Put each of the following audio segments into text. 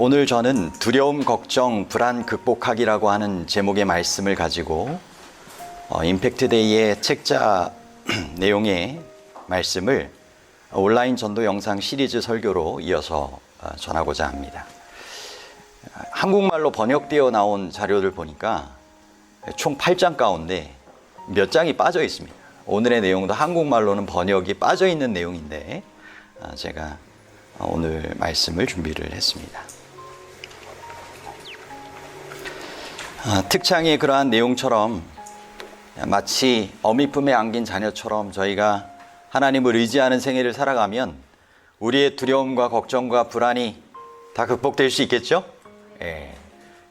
오늘 저는 두려움, 걱정, 불안 극복하기라고 하는 제목의 말씀을 가지고 임팩트데이의 책자 내용의 말씀을 온라인 전도 영상 시리즈 설교로 이어서 전하고자 합니다. 한국말로 번역되어 나온 자료를 보니까 총 8장 가운데 몇 장이 빠져 있습니다. 오늘의 내용도 한국말로는 번역이 빠져 있는 내용인데 제가 오늘 말씀을 준비를 했습니다. 특창의 그러한 내용처럼 마치 어미 품에 안긴 자녀처럼 저희가 하나님을 의지하는 생애를 살아가면 우리의 두려움과 걱정과 불안이 다 극복될 수 있겠죠?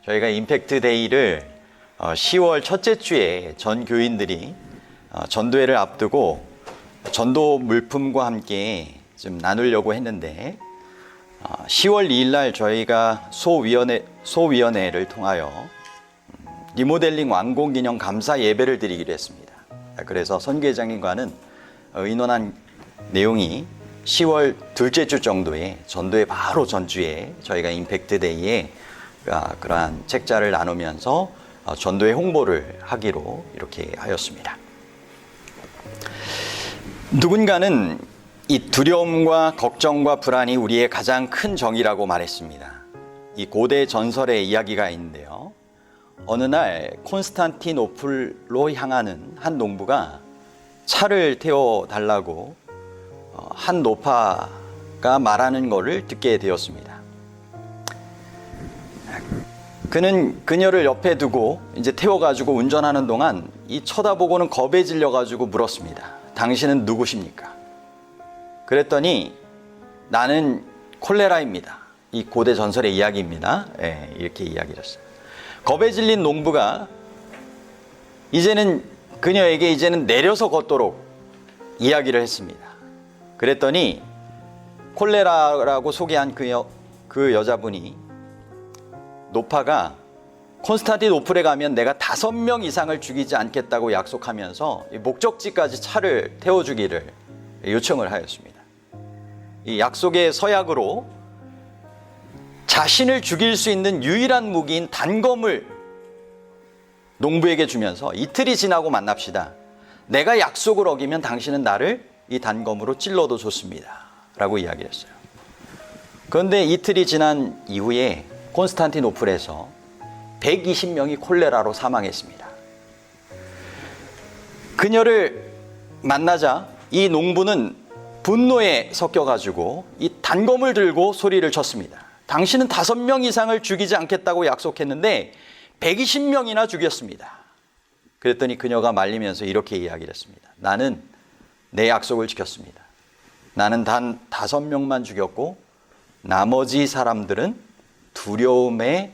저희가 임팩트 데이를 10월 첫째 주에 전 교인들이 전도회를 앞두고 전도 물품과 함께 좀 나누려고 했는데 10월 2일 날 저희가 소위원회를 통하여 리모델링 완공 기념 감사 예배를 드리기로 했습니다. 그래서 선교회장님과는 의논한 내용이 10월 둘째 주 정도에 전도회 바로 전주에 저희가 임팩트 데이에 그러한 책자를 나누면서 전도회 홍보를 하기로 이렇게 하였습니다. 누군가는 이 두려움과 걱정과 불안이 우리의 가장 큰 정이라고 말했습니다. 이 고대 전설의 이야기가 있는데요. 어느 날 콘스탄티노플로 향하는 한 농부가 차를 태워달라고 한 노파가 말하는 것을 듣게 되었습니다. 그는 그녀를 옆에 두고 이제 태워가지고 운전하는 동안 이 쳐다보고는 겁에 질려가지고 물었습니다. 당신은 누구십니까? 그랬더니 나는 콜레라입니다. 이 고대 전설의 이야기입니다. 이렇게 이야기를 했어요. 겁에 질린 농부가 그녀에게 이제는 내려서 걷도록 이야기를 했습니다. 그랬더니 콜레라라고 소개한 그 여자분이 노파가 콘스탄티노플에 가면 내가 5명 이상을 죽이지 않겠다고 약속하면서 목적지까지 차를 태워주기를 요청을 하였습니다. 이 약속의 서약으로 자신을 죽일 수 있는 유일한 무기인 단검을 농부에게 주면서 이틀이 지나고 만납시다. 내가 약속을 어기면 당신은 나를 이 단검으로 찔러도 좋습니다. 라고 이야기를 했어요. 그런데 이틀이 지난 이후에 콘스탄티노플에서 120명이 콜레라로 사망했습니다. 그녀를 만나자 이 농부는 분노에 섞여가지고 이 단검을 들고 소리를 쳤습니다. 당신은 5명 이상을 죽이지 않겠다고 약속했는데 120명이나 죽였습니다. 그랬더니 그녀가 말리면서 이렇게 이야기를 했습니다. 나는 내 약속을 지켰습니다. 나는 단 5명만 죽였고 나머지 사람들은 두려움에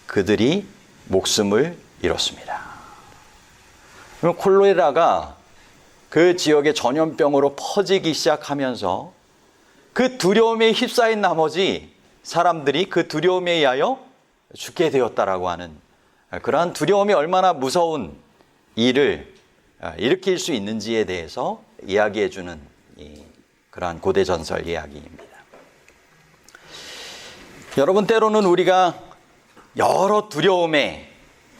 그들이 목숨을 잃었습니다. 그럼 콜레라가 그 지역의 전염병으로 퍼지기 시작하면서 그 두려움에 휩싸인 나머지 사람들이 그 두려움에 의하여 죽게 되었다라고 하는 그러한 두려움이 얼마나 무서운 일을 일으킬 수 있는지에 대해서 이야기해 주는 그러한 고대 전설 이야기입니다. 여러분, 때로는 우리가 여러 두려움에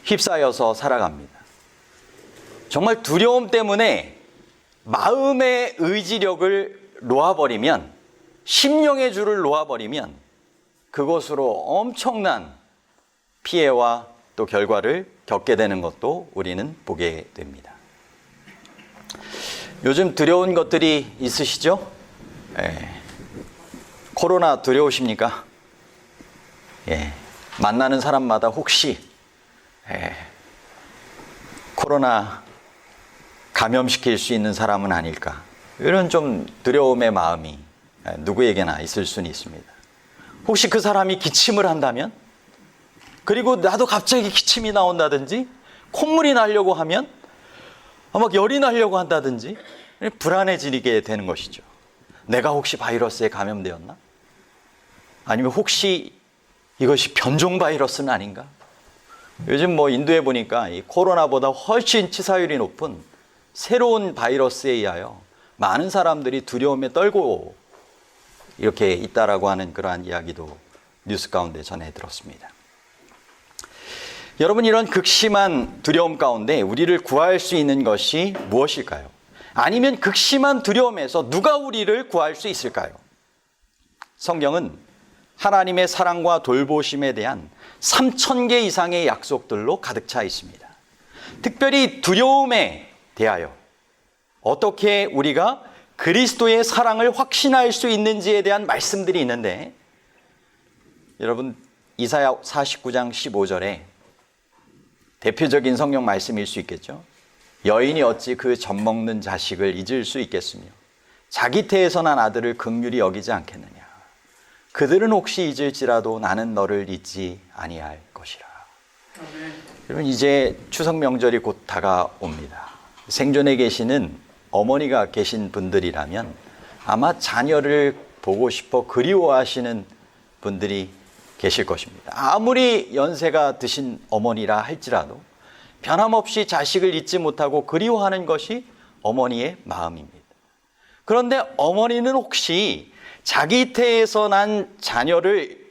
휩싸여서 살아갑니다. 정말 두려움 때문에 마음의 의지력을 놓아버리면, 심령의 줄을 놓아버리면 그것으로 엄청난 피해와 또 결과를 겪게 되는 것도 우리는 보게 됩니다. 요즘 두려운 것들이 있으시죠? 코로나 두려우십니까? 만나는 사람마다 혹시 코로나 감염시킬 수 있는 사람은 아닐까, 이런 좀 두려움의 마음이 누구에게나 있을 수는 있습니다. 혹시 그 사람이 기침을 한다면, 그리고 나도 갑자기 기침이 나온다든지 콧물이 나려고 하면 막 열이 나려고 한다든지 불안해지게 되는 것이죠. 내가 혹시 바이러스에 감염되었나? 아니면 혹시 이것이 변종 바이러스는 아닌가? 요즘 인도에 보니까 이 코로나보다 훨씬 치사율이 높은 새로운 바이러스에 의하여 많은 사람들이 두려움에 떨고 이렇게 있다라고 하는 그러한 이야기도 뉴스 가운데 전해 들었습니다. 여러분, 이런 극심한 두려움 가운데 우리를 구할 수 있는 것이 무엇일까요? 아니면 극심한 두려움에서 누가 우리를 구할 수 있을까요? 성경은 하나님의 사랑과 돌보심에 대한 3,000개 이상의 약속들로 가득 차 있습니다. 특별히 두려움에 대하여 어떻게 우리가 그리스도의 사랑을 확신할 수 있는지에 대한 말씀들이 있는데, 여러분, 이사야 49장 15절에 대표적인 성경 말씀일 수 있겠죠. 여인이 어찌 그 젖먹는 자식을 잊을 수 있겠으며 자기 태에서 난 아들을 긍휼히 여기지 않겠느냐. 그들은 혹시 잊을지라도 나는 너를 잊지 아니할 것이라. 여러분, 이제 추석 명절이 곧 다가옵니다. 생존에 계시는 어머니가 계신 분들이라면 아마 자녀를 보고 싶어 그리워하시는 분들이 계실 것입니다. 아무리 연세가 드신 어머니라 할지라도 변함없이 자식을 잊지 못하고 그리워하는 것이 어머니의 마음입니다. 그런데 어머니는 혹시 자기 태에서 난 자녀를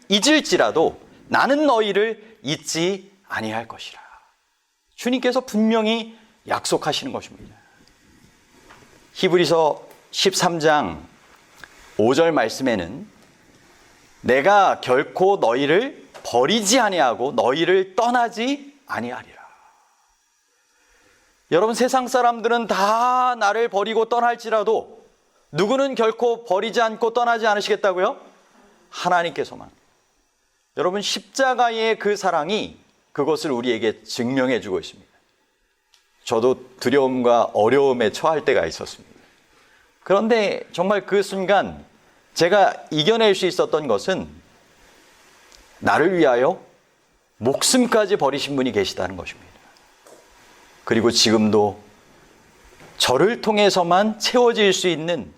잊을지라도 나는 너희를 잊지 아니할 것이라. 주님께서 분명히 약속하시는 것입니다. 히브리서 13장 5절 말씀에는 내가 결코 너희를 버리지 아니하고 너희를 떠나지 아니하리라. 여러분, 세상 사람들은 다 나를 버리고 떠날지라도 누구는 결코 버리지 않고 떠나지 않으시겠다고요? 하나님께서만. 여러분, 십자가의 그 사랑이 그것을 우리에게 증명해 주고 있습니다. 저도 두려움과 어려움에 처할 때가 있었습니다. 그런데 정말 그 순간 제가 이겨낼 수 있었던 것은 나를 위하여 목숨까지 버리신 분이 계시다는 것입니다. 그리고 지금도 저를 통해서만 채워질 수 있는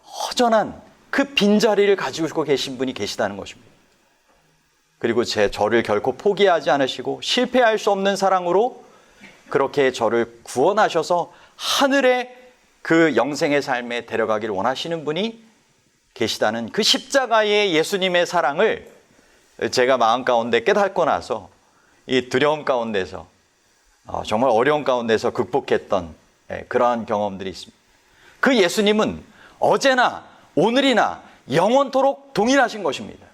허전한 그 빈자리를 가지고 계신 분이 계시다는 것입니다. 그리고 저를 결코 포기하지 않으시고 실패할 수 없는 사랑으로 그렇게 저를 구원하셔서 하늘의 그 영생의 삶에 데려가기를 원하시는 분이 계시다는 그 십자가의 예수님의 사랑을 제가 마음 가운데 깨닫고 나서 이 두려움 가운데서 정말 어려움 가운데서 극복했던 그러한 경험들이 있습니다. 그 예수님은 어제나 오늘이나 영원토록 동일하신 것입니다.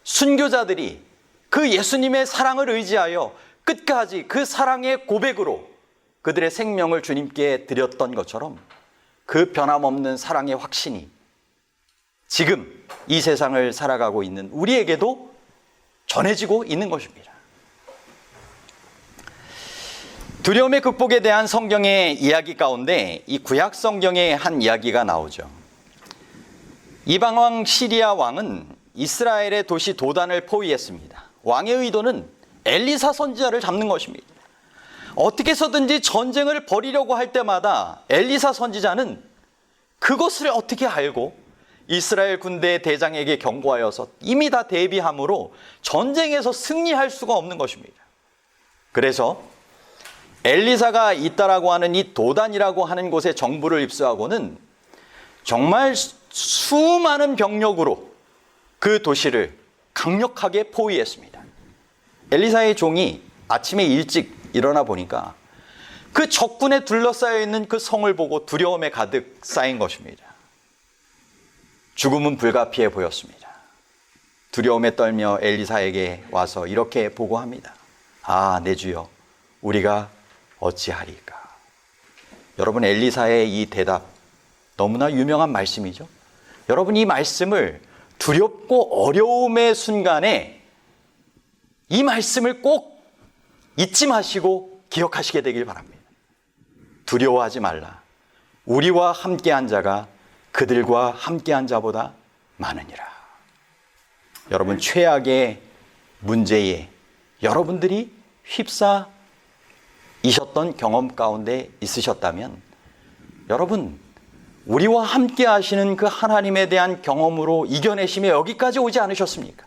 순교자들이 그 예수님의 사랑을 의지하여 끝까지 그 사랑의 고백으로 그들의 생명을 주님께 드렸던 것처럼 그 변함없는 사랑의 확신이 지금 이 세상을 살아가고 있는 우리에게도 전해지고 있는 것입니다. 두려움의 극복에 대한 성경의 이야기 가운데 이 구약 성경의 한 이야기가 나오죠. 이방왕 시리아 왕은 이스라엘의 도시 도단을 포위했습니다. 왕의 의도는 엘리사 선지자를 잡는 것입니다. 어떻게 해서든지 전쟁을 벌이려고 할 때마다 엘리사 선지자는 그것을 어떻게 알고 이스라엘 군대 대장에게 경고하여서 이미 다 대비함으로 전쟁에서 승리할 수가 없는 것입니다. 그래서 엘리사가 있다라고 하는 이 도단이라고 하는 곳에 정부를 입수하고는 정말 수많은 병력으로 그 도시를 강력하게 포위했습니다. 엘리사의 종이 아침에 일찍 일어나 보니까 그 적군에 둘러싸여 있는 그 성을 보고 두려움에 가득 쌓인 것입니다. 죽음은 불가피해 보였습니다. 두려움에 떨며 엘리사에게 와서 이렇게 보고합니다. 아, 내 주여, 우리가 어찌하리까? 여러분, 엘리사의 이 대답 너무나 유명한 말씀이죠. 여러분, 이 말씀을 두렵고 어려움의 순간에 이 말씀을 꼭 잊지 마시고 기억하시게 되길 바랍니다. 두려워하지 말라. 우리와 함께한 자가 그들과 함께한 자보다 많으니라. 여러분, 최악의 문제에 여러분들이 휩싸이셨던 경험 가운데 있으셨다면 여러분, 우리와 함께 하시는 그 하나님에 대한 경험으로 이겨내시며 여기까지 오지 않으셨습니까?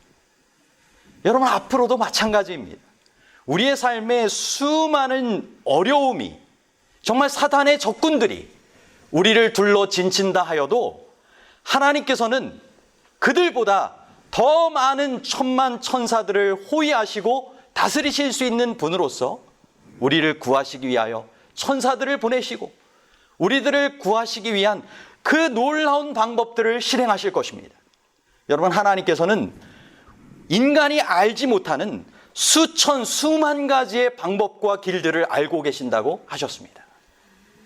여러분, 앞으로도 마찬가지입니다. 우리의 삶에 수많은 어려움이, 정말 사단의 적군들이 우리를 둘러 진친다 하여도 하나님께서는 그들보다 더 많은 천만 천사들을 호위하시고 다스리실 수 있는 분으로서 우리를 구하시기 위하여 천사들을 보내시고 우리들을 구하시기 위한 그 놀라운 방법들을 실행하실 것입니다. 여러분, 하나님께서는 인간이 알지 못하는 수천 수만 가지의 방법과 길들을 알고 계신다고 하셨습니다.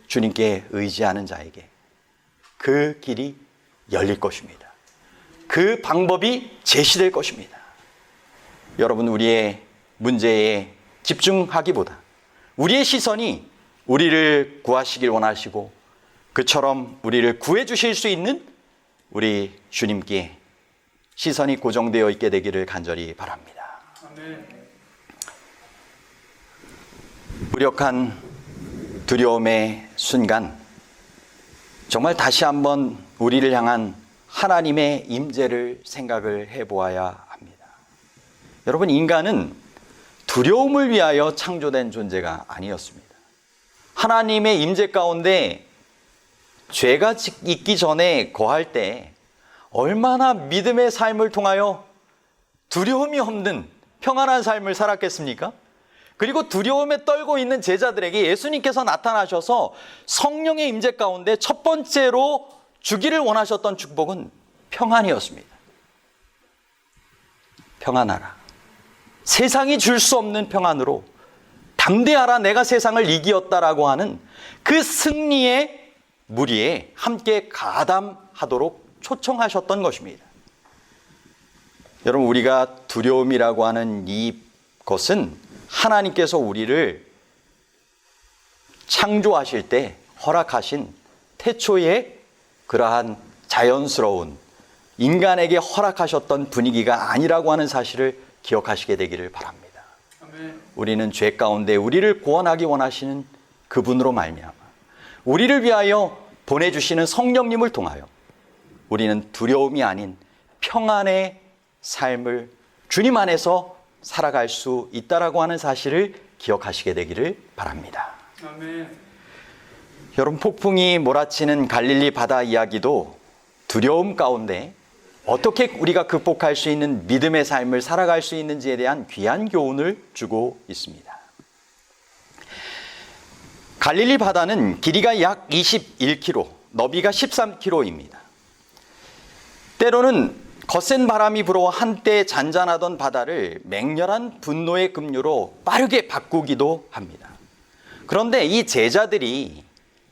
주님께 의지하는 자에게 그 길이 열릴 것입니다. 그 방법이 제시될 것입니다. 여러분, 우리의 문제에 집중하기보다 우리의 시선이 우리를 구하시길 원하시고 그처럼 우리를 구해 주실 수 있는 우리 주님께 시선이 고정되어 있게 되기를 간절히 바랍니다. 아멘. 무력한 두려움의 순간, 정말 다시 한번 우리를 향한 하나님의 임재를 생각을 해보아야 합니다. 여러분, 인간은 두려움을 위하여 창조된 존재가 아니었습니다. 하나님의 임재 가운데 죄가 있기 전에 거할 때 얼마나 믿음의 삶을 통하여 두려움이 없는 평안한 삶을 살았겠습니까? 그리고 두려움에 떨고 있는 제자들에게 예수님께서 나타나셔서 성령의 임재 가운데 첫 번째로 주기를 원하셨던 축복은 평안이었습니다. 평안하라. 세상이 줄 수 없는 평안으로 담대하라, 내가 세상을 이기었다라고 하는 그 승리의 무리에 함께 가담하도록 초청하셨던 것입니다. 여러분, 우리가 두려움이라고 하는 이것은 하나님께서 우리를 창조하실 때 허락하신 태초의 그러한 자연스러운 인간에게 허락하셨던 분위기가 아니라고 하는 사실을 기억하시게 되기를 바랍니다. 아멘. 우리는 죄 가운데 우리를 구원하기 원하시는 그분으로 말미암아 우리를 위하여 보내주시는 성령님을 통하여 우리는 두려움이 아닌 평안의 삶을 주님 안에서 살아갈 수 있다라고 하는 사실을 기억하시게 되기를 바랍니다. 아멘. 여러분, 폭풍이 몰아치는 갈릴리 바다 이야기도 두려움 가운데 어떻게 우리가 극복할 수 있는 믿음의 삶을 살아갈 수 있는지에 대한 귀한 교훈을 주고 있습니다. 갈릴리 바다는 길이가 약 21km, 너비가 13km입니다. 때로는 거센 바람이 불어 한때 잔잔하던 바다를 맹렬한 분노의 급류로 빠르게 바꾸기도 합니다. 그런데 이 제자들이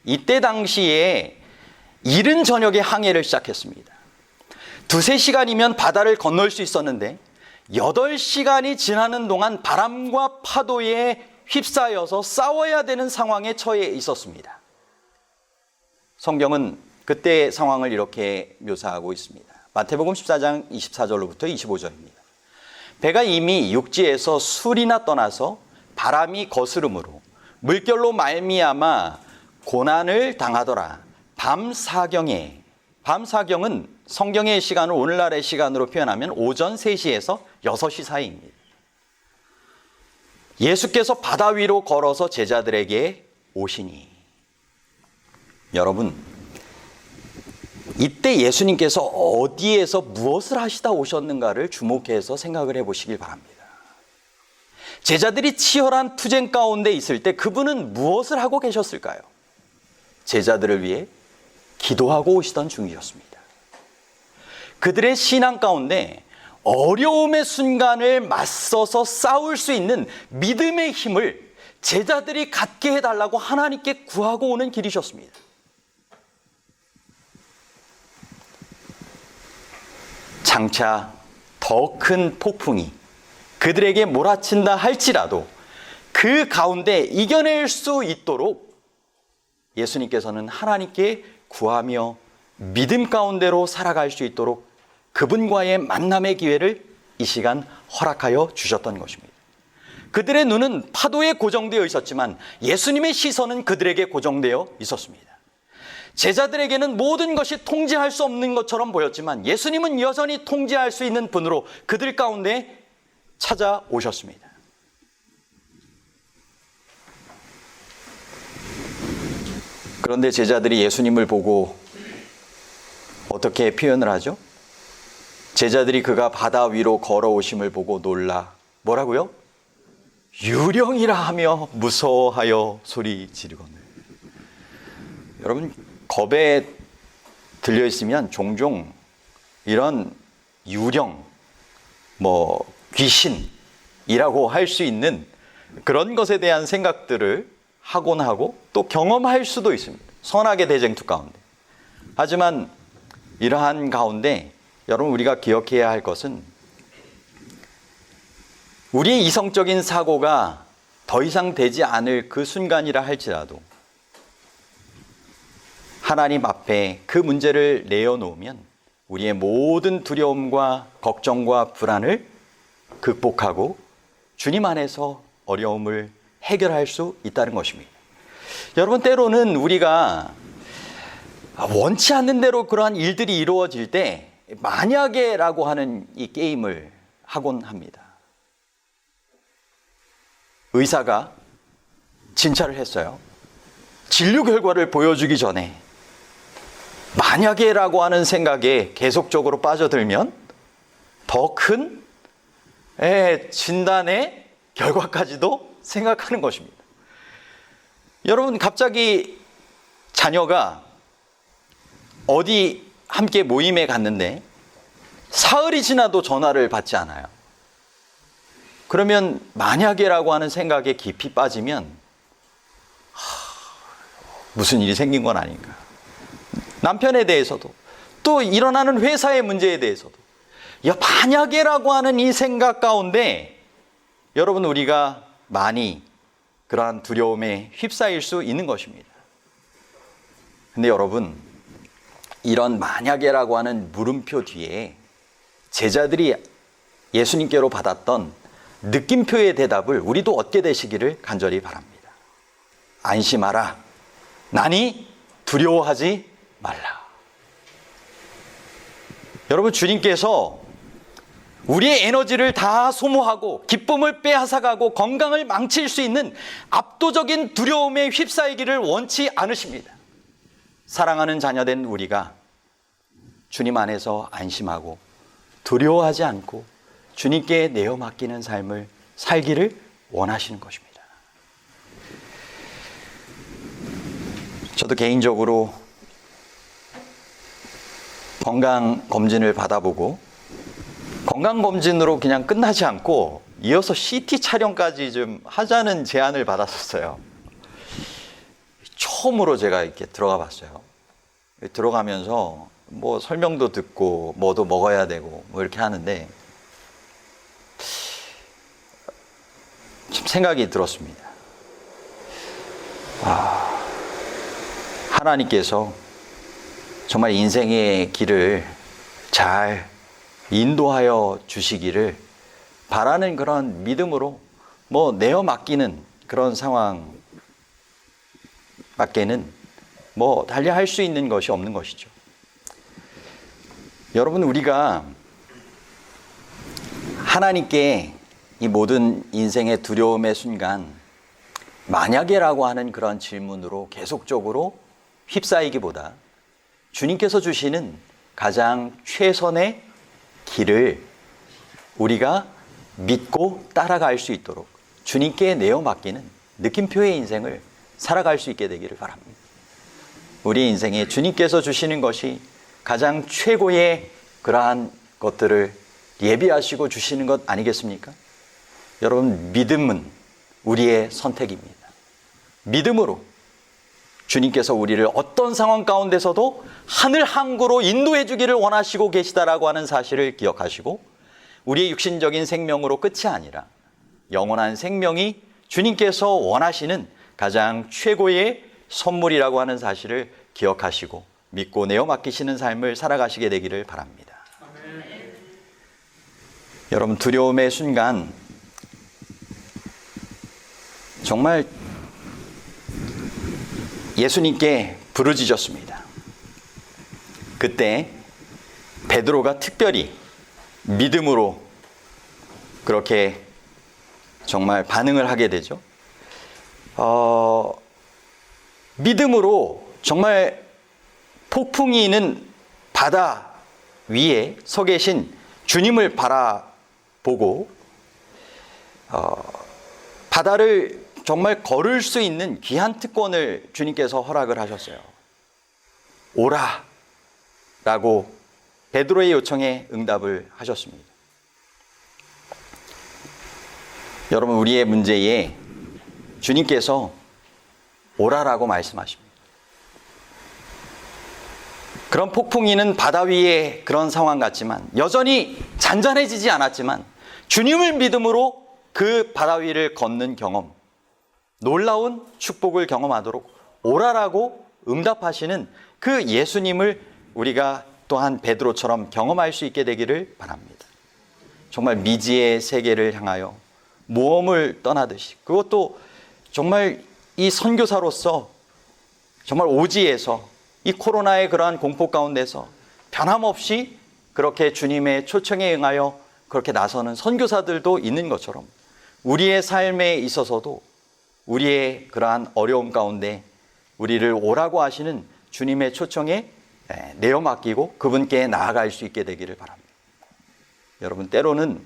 이때 당시에 이른 저녁에 항해를 시작했습니다. 2-3시간이면 바다를 건널 수 있었는데 8시간이 지나는 동안 바람과 파도에 휩싸여서 싸워야 되는 상황에 처해 있었습니다. 성경은 그때의 상황을 이렇게 묘사하고 있습니다. 마태복음 14장 24절로부터 25절입니다. 배가 이미 육지에서 술이나 떠나서 바람이 거스름으로 물결로 말미암아 고난을 당하더라. 밤사경에, 밤사경은 성경의 시간을 오늘날의 시간으로 표현하면 오전 3시에서 6시 사이입니다. 예수께서 바다 위로 걸어서 제자들에게 오시니, 여러분, 이때 예수님께서 어디에서 무엇을 하시다 오셨는가를 주목해서 생각을 해보시길 바랍니다. 제자들이 치열한 투쟁 가운데 있을 때 그분은 무엇을 하고 계셨을까요? 제자들을 위해 기도하고 오시던 중이었습니다. 그들의 신앙 가운데 어려움의 순간을 맞서서 싸울 수 있는 믿음의 힘을 제자들이 갖게 해달라고 하나님께 구하고 오는 길이셨습니다. 장차 더 큰 폭풍이 그들에게 몰아친다 할지라도 그 가운데 이겨낼 수 있도록 예수님께서는 하나님께 구하며 믿음 가운데로 살아갈 수 있도록 그분과의 만남의 기회를 이 시간 허락하여 주셨던 것입니다. 그들의 눈은 파도에 고정되어 있었지만 예수님의 시선은 그들에게 고정되어 있었습니다. 제자들에게는 모든 것이 통제할 수 없는 것처럼 보였지만 예수님은 여전히 통제할 수 있는 분으로 그들 가운데 찾아오셨습니다. 그런데 제자들이 예수님을 보고 어떻게 표현을 하죠? 제자들이 그가 바다 위로 걸어오심을 보고 놀라 뭐라고요? 유령이라 하며 무서워하여 소리 지르거늘. 여러분, 겁에 들려 있으면 종종 이런 유령, 귀신이라고 할 수 있는 그런 것에 대한 생각들을 하곤 하고 또 경험할 수도 있습니다. 선악의 대쟁투 가운데. 하지만 이러한 가운데 여러분, 우리가 기억해야 할 것은 우리의 이성적인 사고가 더 이상 되지 않을 그 순간이라 할지라도 하나님 앞에 그 문제를 내어놓으면 우리의 모든 두려움과 걱정과 불안을 극복하고 주님 안에서 어려움을 해결할 수 있다는 것입니다. 여러분, 때로는 우리가 원치 않는 대로 그러한 일들이 이루어질 때 만약에라고 하는 이 게임을 하곤 합니다. 의사가 진찰을 했어요. 진료 결과를 보여주기 전에 만약에라고 하는 생각에 계속적으로 빠져들면 더 큰 진단의 결과까지도 생각하는 것입니다. 여러분, 갑자기 자녀가 어디 함께 모임에 갔는데 사흘이 지나도 전화를 받지 않아요. 그러면 만약에라고 하는 생각에 깊이 빠지면 무슨 일이 생긴 건 아닌가. 남편에 대해서도 또 일어나는 회사의 문제에 대해서도 만약에라고 하는 이 생각 가운데 여러분, 우리가 많이 그러한 두려움에 휩싸일 수 있는 것입니다. 근데 여러분, 이런 만약에라고 하는 물음표 뒤에 제자들이 예수님께로 받았던 느낌표의 대답을 우리도 얻게 되시기를 간절히 바랍니다. 안심하라. 나니 두려워하지 말라. 여러분, 주님께서 우리의 에너지를 다 소모하고 기쁨을 빼앗아가고 건강을 망칠 수 있는 압도적인 두려움에 휩싸이기를 원치 않으십니다. 사랑하는 자녀된 우리가 주님 안에서 안심하고 두려워하지 않고 주님께 내어 맡기는 삶을 살기를 원하시는 것입니다. 저도 개인적으로 건강검진을 받아보고 건강검진으로 그냥 끝나지 않고 이어서 CT 촬영까지 좀 하자는 제안을 받았었어요. 처음으로 제가 이렇게 들어가 봤어요. 들어가면서 설명도 듣고 뭐도 먹어야 되고 이렇게 하는데 참 생각이 들었습니다. 하나님께서 정말 인생의 길을 잘 인도하여 주시기를 바라는 그런 믿음으로 내어 맡기는 그런 상황 밖에는 달리 할 수 있는 것이 없는 것이죠. 여러분, 우리가 하나님께 이 모든 인생의 두려움의 순간 만약에라고 하는 그런 질문으로 계속적으로 휩싸이기보다 주님께서 주시는 가장 최선의 길을 우리가 믿고 따라갈 수 있도록 주님께 내어 맡기는 느낌표의 인생을 살아갈 수 있게 되기를 바랍니다. 우리 인생에 주님께서 주시는 것이 가장 최고의 그러한 것들을 예비하시고 주시는 것 아니겠습니까? 여러분, 믿음은 우리의 선택입니다. 믿음으로 주님께서 우리를 어떤 상황 가운데서도 하늘 항구로 인도해 주기를 원하시고 계시다라고 하는 사실을 기억하시고 우리의 육신적인 생명으로 끝이 아니라 영원한 생명이 주님께서 원하시는 가장 최고의 선물이라고 하는 사실을 기억하시고 믿고 내어 맡기시는 삶을 살아가시게 되기를 바랍니다. 아멘. 여러분, 두려움의 순간 정말 예수님께 부르짖었습니다. 그때 베드로가 특별히 믿음으로 그렇게 정말 반응을 하게 되죠. 믿음으로 정말 폭풍이 있는 바다 위에 서 계신 주님을 바라보고 바다를 정말 걸을 수 있는 귀한 특권을 주님께서 허락을 하셨어요. 오라 라고 베드로의 요청에 응답을 하셨습니다. 여러분, 우리의 문제에 주님께서 오라라고 말씀하십니다. 그런 폭풍이는 바다 위의 그런 상황 같지만 여전히 잔잔해지지 않았지만 주님을 믿음으로 그 바다 위를 걷는 경험, 놀라운 축복을 경험하도록 오라라고 응답하시는 그 예수님을 우리가 또한 베드로처럼 경험할 수 있게 되기를 바랍니다. 정말 미지의 세계를 향하여 모험을 떠나듯이, 그것도 정말 이 선교사로서 정말 오지에서 이 코로나의 그러한 공포 가운데서 변함없이 그렇게 주님의 초청에 응하여 그렇게 나서는 선교사들도 있는 것처럼 우리의 삶에 있어서도 우리의 그러한 어려움 가운데 우리를 오라고 하시는 주님의 초청에 내어 맡기고 그분께 나아갈 수 있게 되기를 바랍니다. 여러분, 때로는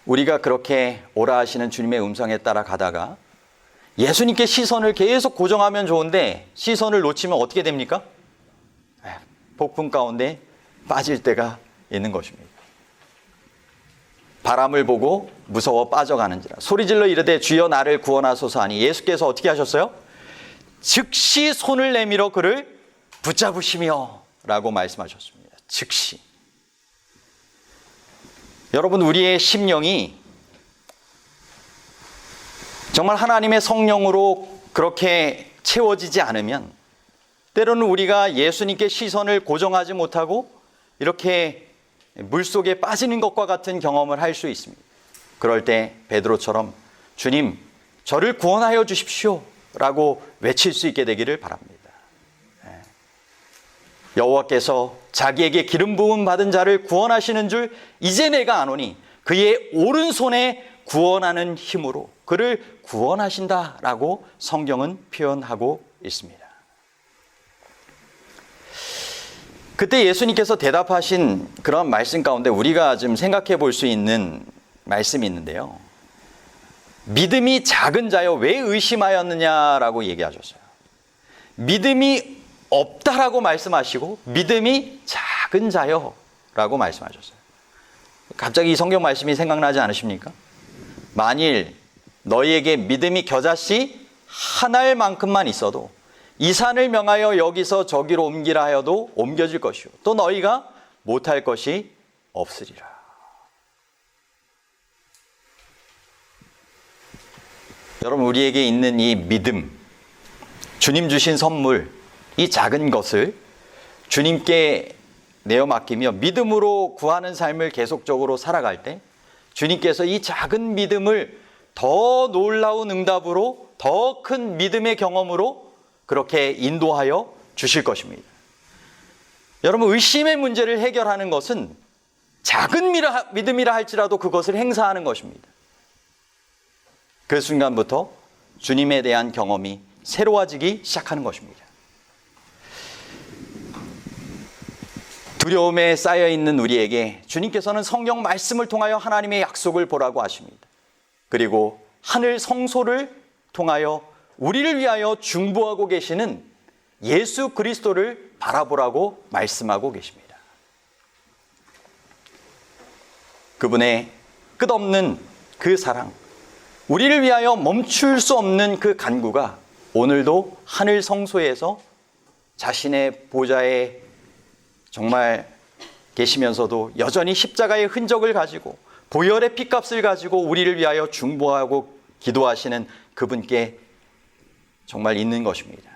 우리가 그렇게 오라 하시는 주님의 음성에 따라 가다가 예수님께 시선을 계속 고정하면 좋은데 시선을 놓치면 어떻게 됩니까? 폭풍 가운데 빠질 때가 있는 것입니다. 바람을 보고 무서워 빠져가는지라 소리질러 이르되 주여 나를 구원하소서 하니 예수께서 어떻게 하셨어요? 즉시 손을 내밀어 그를 붙잡으시며 라고 말씀하셨습니다. 즉시. 여러분, 우리의 심령이 정말 하나님의 성령으로 그렇게 채워지지 않으면 때로는 우리가 예수님께 시선을 고정하지 못하고 이렇게 물속에 빠지는 것과 같은 경험을 할 수 있습니다. 그럴 때 베드로처럼 주님, 저를 구원하여 주십시오 라고 외칠 수 있게 되기를 바랍니다. 여호와께서 자기에게 기름 부음 받은 자를 구원하시는 줄 이제 내가 아노니 그의 오른손에 구원하는 힘으로 그를 구원하신다라고 성경은 표현하고 있습니다. 그때 예수님께서 대답하신 그런 말씀 가운데 우리가 좀 생각해 볼 수 있는 말씀이 있는데요. 믿음이 작은 자여 왜 의심하였느냐라고 얘기하셨어요. 믿음이 없다라고 말씀하시고 믿음이 작은 자여 라고 말씀하셨어요. 갑자기 이 성경 말씀이 생각나지 않으십니까? 만일 너희에게 믿음이 겨자씨 한 알만큼만 있어도 이 산을 명하여 여기서 저기로 옮기라 하여도 옮겨질 것이요 또 너희가 못할 것이 없으리라. 여러분, 우리에게 있는 이 믿음, 주님 주신 선물, 이 작은 것을 주님께 내어 맡기며 믿음으로 구하는 삶을 계속적으로 살아갈 때 주님께서 이 작은 믿음을 더 놀라운 응답으로, 더 큰 믿음의 경험으로 그렇게 인도하여 주실 것입니다. 여러분, 의심의 문제를 해결하는 것은 작은 믿음이라 할지라도 그것을 행사하는 것입니다. 그 순간부터 주님에 대한 경험이 새로워지기 시작하는 것입니다. 두려움에 쌓여있는 우리에게 주님께서는 성경 말씀을 통하여 하나님의 약속을 보라고 하십니다. 그리고 하늘 성소를 통하여 우리를 위하여 중보하고 계시는 예수 그리스도를 바라보라고 말씀하고 계십니다. 그분의 끝없는 그 사랑, 우리를 위하여 멈출 수 없는 그 간구가 오늘도 하늘 성소에서 자신의 보좌에 정말 계시면서도 여전히 십자가의 흔적을 가지고 보혈의 피값을 가지고 우리를 위하여 중보하고 기도하시는 그분께 정말 있는 것입니다.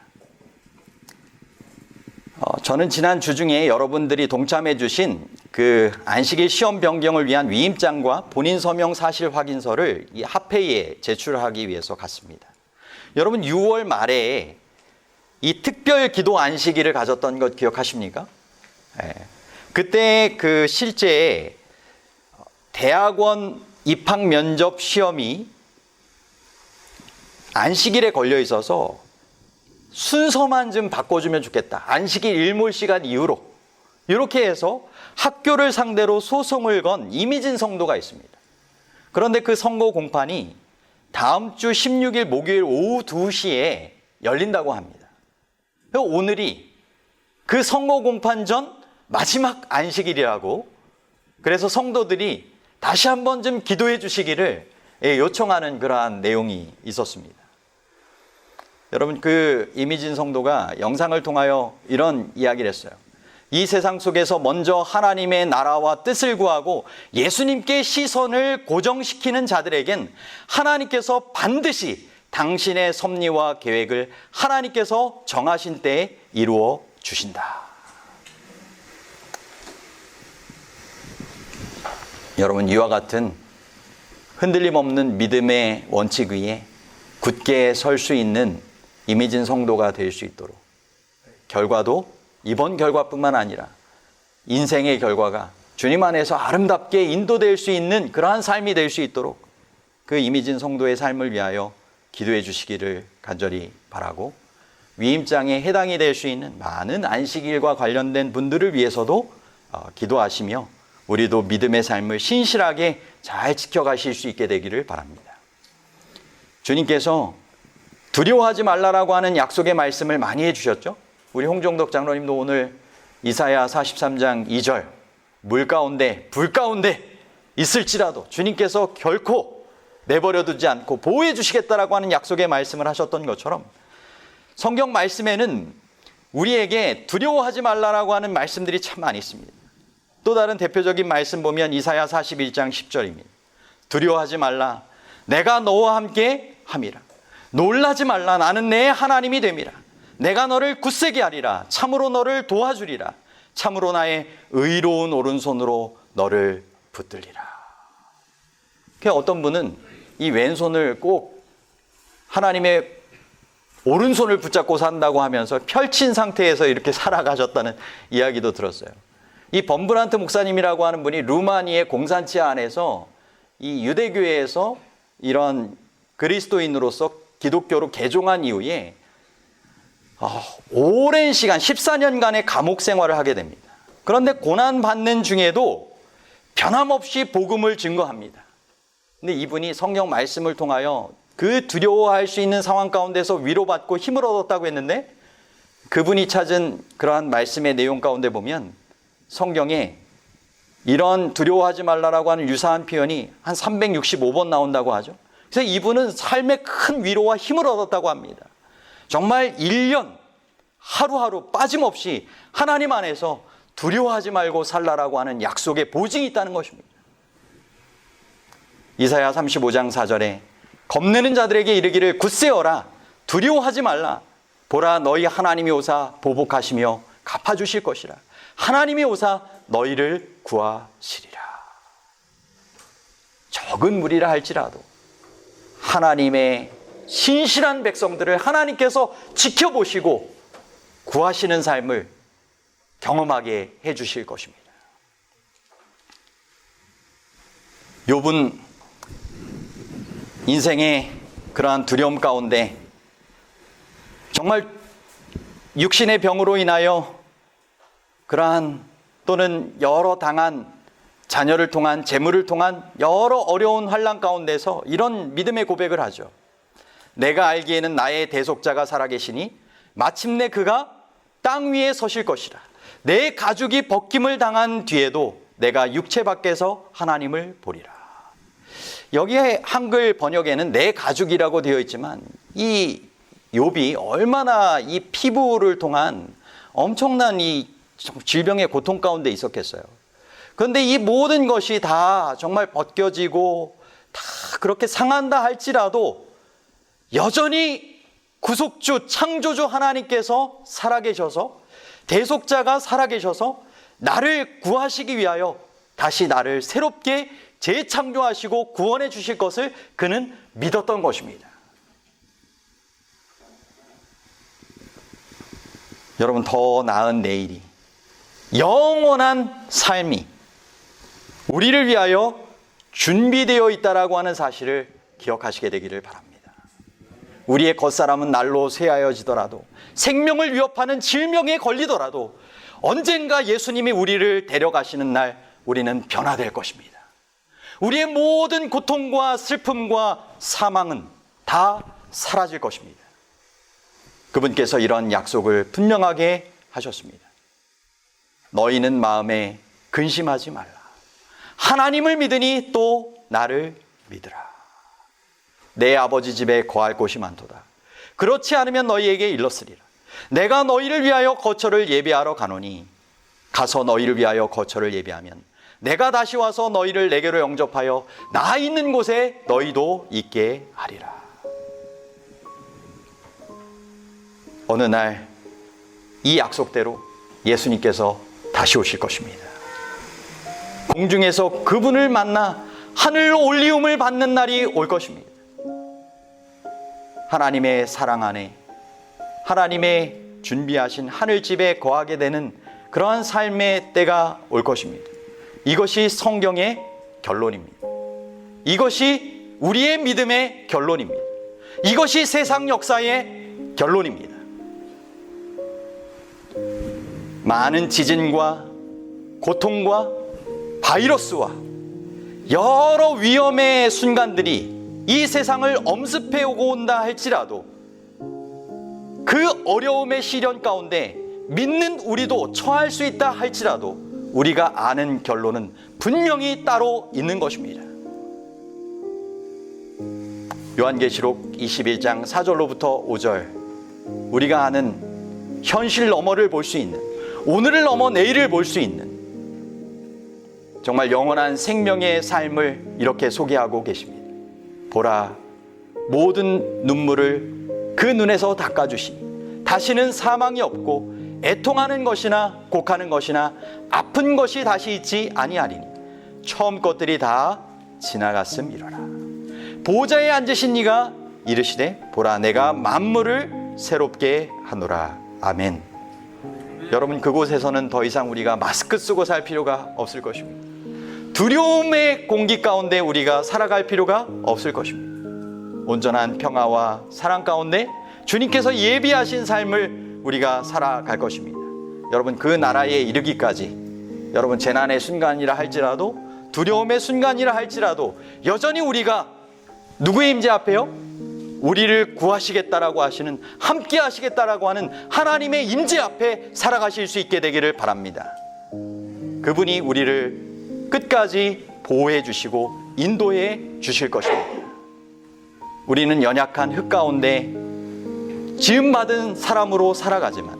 저는 지난 주 중에 여러분들이 동참해 주신 그 안식일 시험 변경을 위한 위임장과 본인 서명 사실 확인서를 이 합회에 제출하기 위해서 갔습니다. 여러분, 6월 말에 이 특별 기도 안식일을 가졌던 것 기억하십니까? 네. 그때 그 실제 대학원 입학 면접 시험이 안식일에 걸려 있어서 순서만 좀 바꿔주면 좋겠다. 안식일 일몰 시간 이후로 이렇게 해서 학교를 상대로 소송을 건 이미진 성도가 있습니다. 그런데 그 선고 공판이 다음 주 16일 목요일 오후 2시에 열린다고 합니다. 오늘이 그 선고 공판 전 마지막 안식일이라고, 그래서 성도들이 다시 한번 좀 기도해 주시기를 요청하는 그러한 내용이 있었습니다. 여러분, 그 이미진 성도가 영상을 통하여 이런 이야기를 했어요. 이 세상 속에서 먼저 하나님의 나라와 뜻을 구하고 예수님께 시선을 고정시키는 자들에겐 하나님께서 반드시 당신의 섭리와 계획을 하나님께서 정하신 때에 이루어 주신다. 여러분, 이와 같은 흔들림 없는 믿음의 원칙 위에 굳게 설 수 있는 이미진 성도가 될 수 있도록, 결과도 이번 결과뿐만 아니라 인생의 결과가 주님 안에서 아름답게 인도될 수 있는 그러한 삶이 될 수 있도록 그 이미진 성도의 삶을 위하여 기도해 주시기를 간절히 바라고, 위임장에 해당이 될 수 있는 많은 안식일과 관련된 분들을 위해서도 기도하시며 우리도 믿음의 삶을 신실하게 잘 지켜가실 수 있게 되기를 바랍니다. 주님께서 두려워하지 말라라고 하는 약속의 말씀을 많이 해주셨죠. 우리 홍종덕 장로님도 오늘 이사야 43장 2절, 물 가운데 불 가운데 있을지라도 주님께서 결코 내버려두지 않고 보호해 주시겠다라고 하는 약속의 말씀을 하셨던 것처럼, 성경 말씀에는 우리에게 두려워하지 말라라고 하는 말씀들이 참 많이 있습니다. 또 다른 대표적인 말씀 보면 이사야 41장 10절입니다. 두려워하지 말라, 내가 너와 함께 함이라. 놀라지 말라, 나는 내 하나님이 됨이라. 내가 너를 굳세게 하리라. 참으로 너를 도와주리라. 참으로 나의 의로운 오른손으로 너를 붙들리라. 어떤 분은 이 왼손을 꼭 하나님의 오른손을 붙잡고 산다고 하면서 펼친 상태에서 이렇게 살아가셨다는 이야기도 들었어요. 이 범브란트 목사님이라고 하는 분이 루마니의 공산체 안에서 이 유대교회에서 이런 그리스도인으로서 기독교로 개종한 이후에 오랜 시간 14년간의 감옥 생활을 하게 됩니다. 그런데 고난받는 중에도 변함없이 복음을 증거합니다. 근데 이분이 성경 말씀을 통하여 그 두려워할 수 있는 상황 가운데서 위로받고 힘을 얻었다고 했는데, 그분이 찾은 그러한 말씀의 내용 가운데 보면 성경에 이런 두려워하지 말라라고 하는 유사한 표현이 한 365번 나온다고 하죠. 그래서 이분은 삶에 큰 위로와 힘을 얻었다고 합니다. 정말 1년 하루하루 빠짐없이 하나님 안에서 두려워하지 말고 살라라고 하는 약속의 보증이 있다는 것입니다. 이사야 35장 4절에 겁내는 자들에게 이르기를 굳세어라, 두려워하지 말라. 보라, 너희 하나님이 오사 보복하시며 갚아주실 것이라. 하나님이 오사 너희를 구하시리라. 적은 무리라 할지라도 하나님의 신실한 백성들을 하나님께서 지켜보시고 구하시는 삶을 경험하게 해주실 것입니다. 욥은 인생의 그러한 두려움 가운데 정말 육신의 병으로 인하여 그러한 또는 여러 당한 자녀를 통한 재물을 통한 여러 어려운 환난 가운데서 이런 믿음의 고백을 하죠. 내가 알기에는 나의 대속자가 살아계시니 마침내 그가 땅 위에 서실 것이라. 내 가죽이 벗김을 당한 뒤에도 내가 육체 밖에서 하나님을 보리라. 여기에 한글 번역에는 내 가죽이라고 되어 있지만 이 욥이 얼마나 이 피부를 통한 엄청난 이 질병의 고통 가운데 있었겠어요. 그런데 이 모든 것이 다 정말 벗겨지고 다 그렇게 상한다 할지라도 여전히 구속주, 창조주 하나님께서 살아계셔서, 대속자가 살아계셔서 나를 구하시기 위하여 다시 나를 새롭게 재창조하시고 구원해 주실 것을 그는 믿었던 것입니다. 여러분, 더 나은 내일이, 영원한 삶이 우리를 위하여 준비되어 있다라고 하는 사실을 기억하시게 되기를 바랍니다. 우리의 겉사람은 날로 쇠하여지더라도, 생명을 위협하는 질병에 걸리더라도, 언젠가 예수님이 우리를 데려가시는 날 우리는 변화될 것입니다. 우리의 모든 고통과 슬픔과 사망은 다 사라질 것입니다. 그분께서 이런 약속을 분명하게 하셨습니다. 너희는 마음에 근심하지 말라. 하나님을 믿으니 또 나를 믿으라. 내 아버지 집에 거할 곳이 많도다. 그렇지 않으면 너희에게 일렀으리라. 내가 너희를 위하여 거처를 예비하러 가노니 가서 너희를 위하여 거처를 예비하면 내가 다시 와서 너희를 내게로 영접하여 나 있는 곳에 너희도 있게 하리라. 어느 날 이 약속대로 예수님께서 다시 오실 것입니다. 공중에서 그분을 만나 하늘 올리움을 받는 날이 올 것입니다. 하나님의 사랑 안에 하나님의 준비하신 하늘집에 거하게 되는 그러한 삶의 때가 올 것입니다. 이것이 성경의 결론입니다. 이것이 우리의 믿음의 결론입니다. 이것이 세상 역사의 결론입니다. 많은 지진과 고통과 바이러스와 여러 위험의 순간들이 이 세상을 엄습해 오고 온다 할지라도 그 어려움의 시련 가운데 믿는 우리도 처할 수 있다 할지라도 우리가 아는 결론은 분명히 따로 있는 것입니다. 요한계시록 21장 4절로부터 5절, 우리가 아는 현실 너머를 볼 수 있는, 오늘을 넘어 내일을 볼 수 있는 정말 영원한 생명의 삶을 이렇게 소개하고 계십니다. 보라, 모든 눈물을 그 눈에서 닦아주시니 다시는 사망이 없고 애통하는 것이나 곡하는 것이나 아픈 것이 다시 있지 아니하리니 처음 것들이 다 지나갔음이로라. 보좌에 앉으신 이가 이르시되 보라, 내가 만물을 새롭게 하노라. 아멘. 여러분, 그곳에서는 더 이상 우리가 마스크 쓰고 살 필요가 없을 것입니다. 두려움의 공기 가운데 우리가 살아갈 필요가 없을 것입니다. 온전한 평화와 사랑 가운데 주님께서 예비하신 삶을 우리가 살아갈 것입니다. 여러분, 그 나라에 이르기까지 여러분, 재난의 순간이라 할지라도 두려움의 순간이라 할지라도 여전히 우리가 누구의 임재 앞에요? 우리를 구하시겠다라고 하시는, 함께 하시겠다라고 하는 하나님의 임재 앞에 살아가실 수 있게 되기를 바랍니다. 그분이 우리를 끝까지 보호해 주시고 인도해 주실 것입니다. 우리는 연약한 흙 가운데 지음받은 사람으로 살아가지만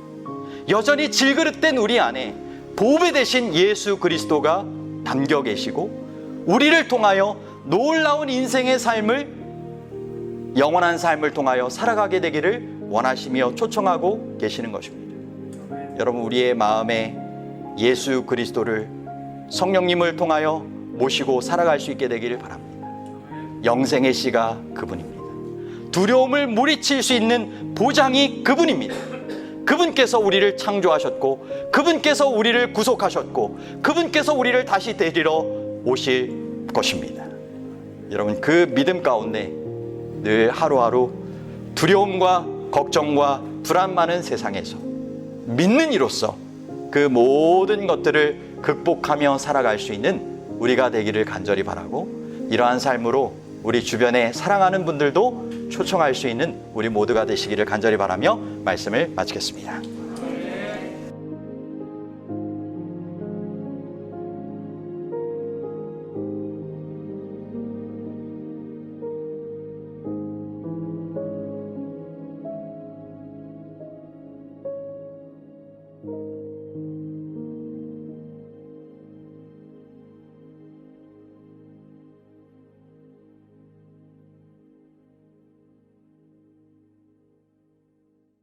여전히 질그릇된 우리 안에 보배 되신 예수 그리스도가 담겨 계시고 우리를 통하여 놀라운 인생의 삶을, 영원한 삶을 통하여 살아가게 되기를 원하시며 초청하고 계시는 것입니다. 여러분, 우리의 마음에 예수 그리스도를, 성령님을 통하여 모시고 살아갈 수 있게 되기를 바랍니다. 영생의 씨가 그분입니다. 두려움을 물리칠 수 있는 보장이 그분입니다. 그분께서 우리를 창조하셨고, 그분께서 우리를 구속하셨고, 그분께서 우리를 다시 데리러 오실 것입니다. 여러분, 그 믿음 가운데 늘 하루하루 두려움과 걱정과 불안 많은 세상에서 믿는 이로써 그 모든 것들을 극복하며 살아갈 수 있는 우리가 되기를 간절히 바라고, 이러한 삶으로 우리 주변에 사랑하는 분들도 초청할 수 있는 우리 모두가 되시기를 간절히 바라며 말씀을 마치겠습니다.